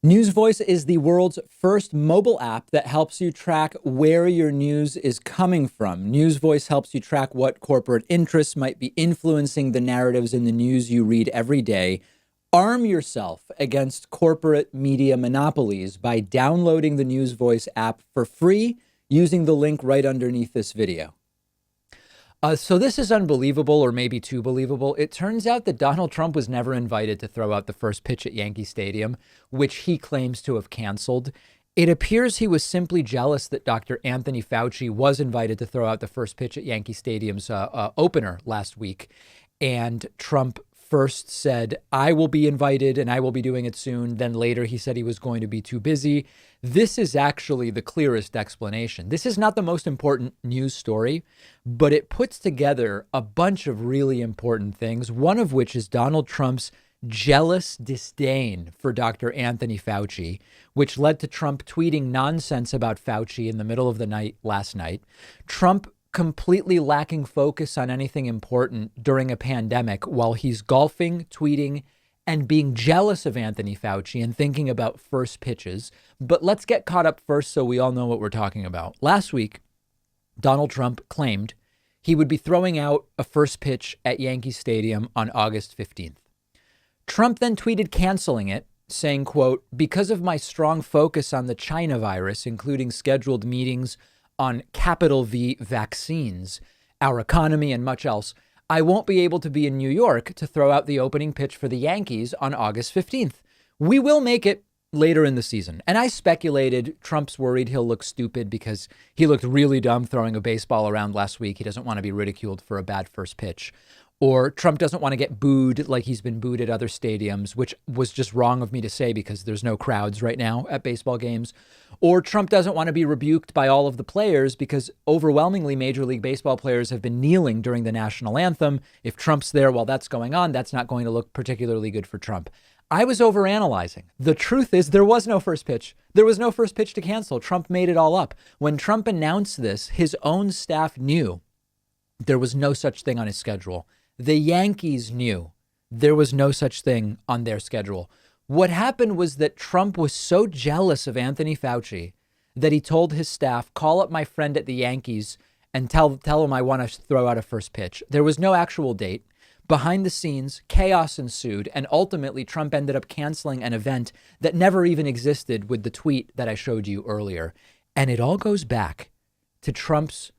News Voice is the world's first mobile app that helps you track where your news is coming from. News Voice helps you track what corporate interests might be influencing the narratives in the news you read every day. Arm yourself against corporate media monopolies by downloading the News Voice app for free using the link right underneath this video. So this is unbelievable, or maybe too believable. It turns out that Donald Trump was never invited to throw out the first pitch at Yankee Stadium, which he claims to have canceled. It appears he was simply jealous that Dr. Anthony Fauci was invited to throw out the first pitch at Yankee Stadium's opener last week. And Trump first said, I will be invited and I will be doing it soon. Then later he said he was going to be too busy. This is actually the clearest explanation. This is not the most important news story, but it puts together a bunch of really important things, one of which is Donald Trump's jealous disdain for Dr. Anthony Fauci, which led to Trump tweeting nonsense about Fauci in the middle of the night last night. Trump completely lacking focus on anything important during a pandemic while he's golfing, tweeting, and being jealous of Anthony Fauci and thinking about first pitches. But let's get caught up first so we all know what we're talking about. Last week, Donald Trump claimed he would be throwing out a first pitch at Yankee Stadium on August 15th. Trump then tweeted canceling it, saying, quote, because of my strong focus on the China virus, including scheduled meetings on capital V vaccines, our economy, and much else, I won't be able to be in New York to throw out the opening pitch for the Yankees on August 15th. We will make it later in the season. And I speculated Trump's worried he'll look stupid because he looked really dumb throwing a baseball around last week. He doesn't want to be ridiculed for a bad first pitch. Or Trump doesn't want to get booed like he's been booed at other stadiums, which was just wrong of me to say because there's no crowds right now at baseball games. Or Trump doesn't want to be rebuked by all of the players because overwhelmingly Major League Baseball players have been kneeling during the national anthem. If Trump's there while that's going on, that's not going to look particularly good for Trump. I was overanalyzing. The truth is there was no first pitch. There was no first pitch to cancel. Trump made it all up. When Trump announced this, his own staff knew there was no such thing on his schedule. The Yankees knew there was no such thing on their schedule. What happened was that Trump was so jealous of Anthony Fauci that he told his staff, call up my friend at the Yankees and tell him I want to throw out a first pitch. There was no actual date. Behind the scenes, chaos ensued, and ultimately Trump ended up canceling an event that never even existed with the tweet that I showed you earlier. And it all goes back to Trump's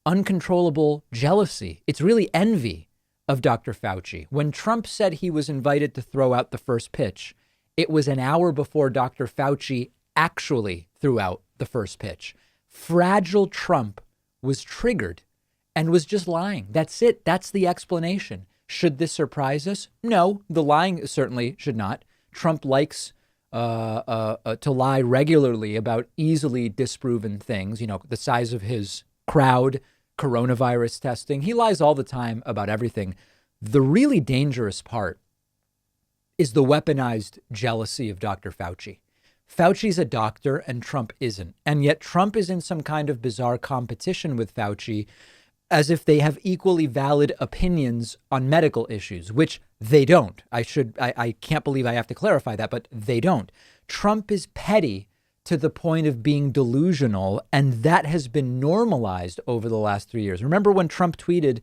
uncontrollable jealousy. It's really envy of Dr. Fauci. When Trump said he was invited to throw out the first pitch, it was an hour before Dr. Fauci actually threw out the first pitch. Fragile Trump was triggered and was just lying. That's it. That's the explanation. Should this surprise us? No, the lying certainly should not. Trump likes to lie regularly about easily disproven things, you know, the size of his crowd, coronavirus testing. He lies all the time about everything. The really dangerous part is the weaponized jealousy of Dr. Fauci. Fauci's a doctor and Trump isn't. And yet Trump is in some kind of bizarre competition with Fauci as if they have equally valid opinions on medical issues, which they don't. I can't believe I have to clarify that, but they don't. Trump is petty to the point of being delusional, and that has been normalized over the last 3 years. Remember when Trump tweeted,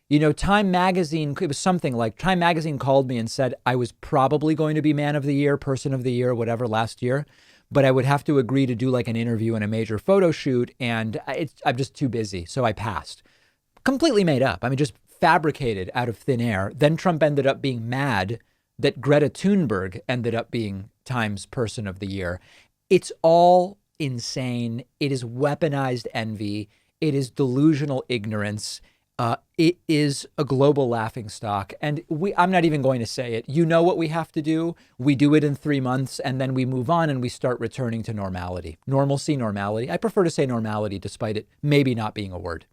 you know, Time Magazine, it was something like Time Magazine called me and said I was probably going to be Man of the Year, Person of the Year, whatever last year, but I would have to agree to do like an interview and a major photo shoot, and I'm just too busy, so I passed. Completely made up. I mean, just fabricated out of thin air. Then Trump ended up being mad that Greta Thunberg ended up being Time's Person of the Year. It's all insane. It is weaponized envy. It is delusional ignorance. It is a global laughingstock. And I'm not even going to say it. You know what we have to do? We do it in 3 months and then we move on and we start returning to normality. Normalcy, normality. I prefer to say normality despite it maybe not being a word.